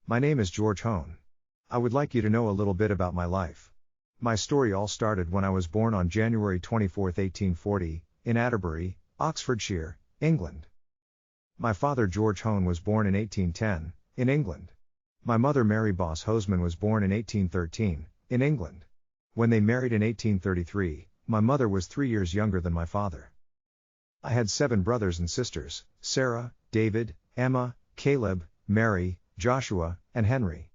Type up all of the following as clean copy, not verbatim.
My name is George Hone. I would like you to know a little bit about my life. My story all started when I was born on January 24, 1840, in Atterbury, Oxfordshire, England. My father George Hone was born in 1810, in England. My mother Mary Boss Hoseman was born in 1813, in England. When they married in 1833, my mother was 3 years younger than my father. I had 7 brothers and sisters: Sarah, David, Emma, Caleb, Mary, Joshua, and Henry.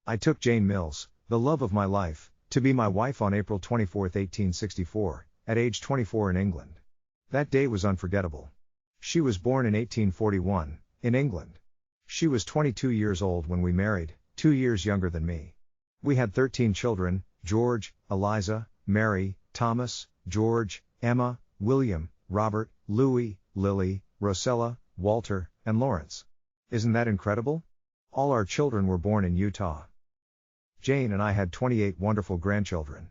I took Jane Mills, the love of my life, to be my wife on April 24, 1864, at age 24 in England. That day was unforgettable. She was born in 1841, in England. She was 22 years old when we married, 2 years younger than me. We had 13 children: George, Eliza, Mary, Thomas, George, Emma, William, Robert, Louis, Lily, Rosella, Walter, and Lawrence. Isn't that incredible? All our children were born in Utah. Jane and I had 28 wonderful grandchildren.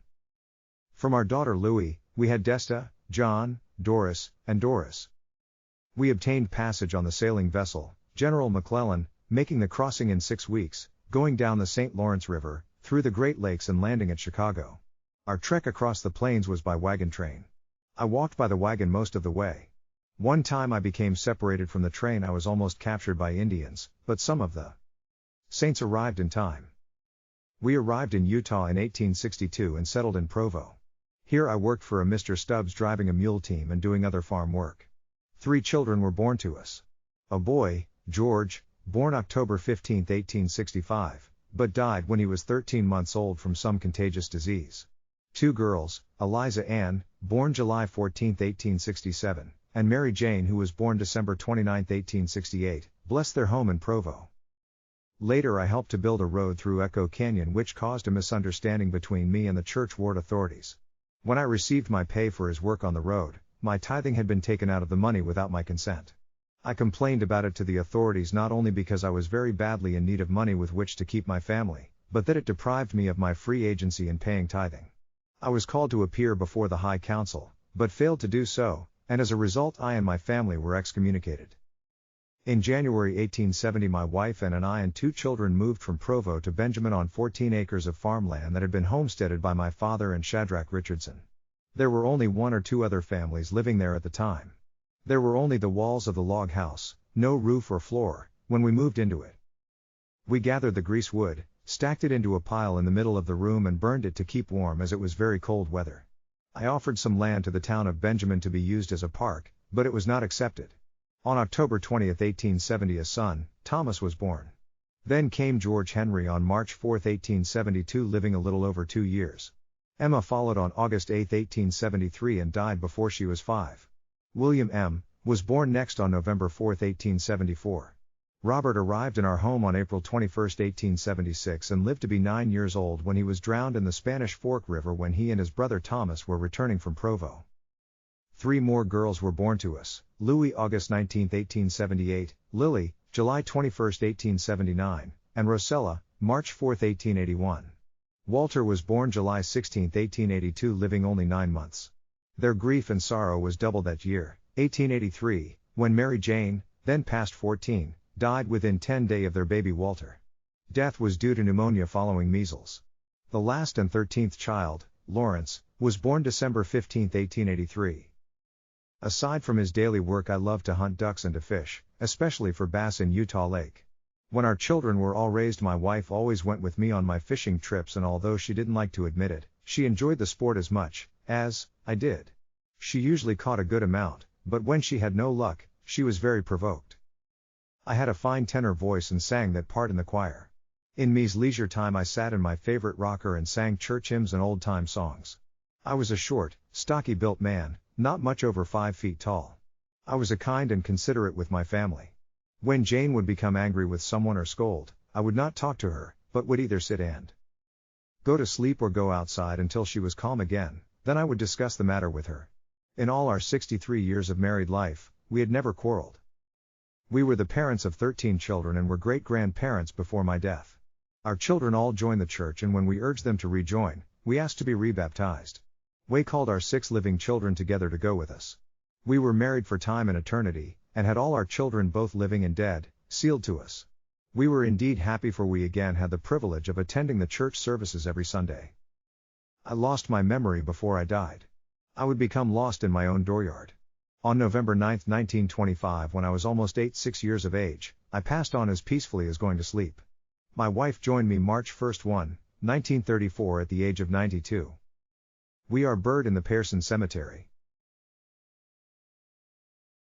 From our daughter Louis, we had Desta, John, Doris, and Doris. We obtained passage on the sailing vessel, General McClellan, making the crossing in 6 weeks, going down the St. Lawrence River, through the Great Lakes and landing at Chicago. Our trek across the plains was by wagon train. I walked by the wagon most of the way. One time I became separated from the train. I was almost captured by Indians, but some of the saints arrived in time. We arrived in Utah in 1862 and settled in Provo. Here I worked for a Mr. Stubbs, driving a mule team and doing other farm work. 3 children were born to us. A boy, George, born October 15, 1865, but died when he was 13 months old from some contagious disease. 2 girls, Eliza Ann, born July 14, 1867, and Mary Jane, who was born December 29, 1868, blessed their home in Provo. Later I helped to build a road through Echo Canyon, which caused a misunderstanding between me and the church ward authorities. When I received my pay for his work on the road, my tithing had been taken out of the money without my consent. I complained about it to the authorities, not only because I was very badly in need of money with which to keep my family, but that it deprived me of my free agency in paying tithing. I was called to appear before the High Council, but failed to do so, and as a result I and my family were excommunicated. In January 1870 my wife and I and 2 children moved from Provo to Benjamin on 14 acres of farmland that had been homesteaded by my father and Shadrach Richardson. There were only 1 or 2 other families living there at the time. There were only the walls of the log house, no roof or floor, when we moved into it. We gathered the grease wood, stacked it into a pile in the middle of the room and burned it to keep warm as it was very cold weather. I offered some land to the town of Benjamin to be used as a park, but it was not accepted. On October 20, 1870 a son, Thomas, was born. Then came George Henry on March 4, 1872, living a little over 2 years. Emma followed on August 8, 1873 and died before she was 5. William M. was born next on November 4, 1874. Robert arrived in our home on April 21, 1876 and lived to be 9 years old when he was drowned in the Spanish Fork River when he and his brother Thomas were returning from Provo. 3 more girls were born to us: Louis August 19, 1878, Lily, July 21, 1879, and Rosella, March 4, 1881. Walter was born July 16, 1882, living only 9 months. Their grief and sorrow was double that year, 1883, when Mary Jane, then past 14, died within 10 days of their baby Walter. Death was due to pneumonia following measles. The last and 13th child, Lawrence, was born December 15, 1883. Aside from his daily work, I loved to hunt ducks and to fish, especially for bass in Utah Lake. When our children were all raised, my wife always went with me on my fishing trips, and although she didn't like to admit it, she enjoyed the sport as much as I did. She usually caught a good amount, but when she had no luck, she was very provoked. I had a fine tenor voice and sang that part in the choir. In me's leisure time I sat in my favorite rocker and sang church hymns and old-time songs. I was a short, stocky-built man, not much over 5 feet tall. I was a kind and considerate with my family. When Jane would become angry with someone or scold, I would not talk to her, but would either sit and go to sleep or go outside until she was calm again, then I would discuss the matter with her. In all our 63 years of married life, we had never quarreled. We were the parents of 13 children and were great-grandparents before my death. Our children all joined the church, and when we urged them to rejoin, we asked to be rebaptized. We called our 6 living children together to go with us. We were married for time and eternity, and had all our children, both living and dead, sealed to us. We were indeed happy, for we again had the privilege of attending the church services every Sunday. I lost my memory before I died. I would become lost in my own dooryard. On November 9, 1925, when I was almost 6 years of age, I passed on as peacefully as going to sleep. My wife joined me March 1, 1934 at the age of 92. We are buried in the Pearson Cemetery.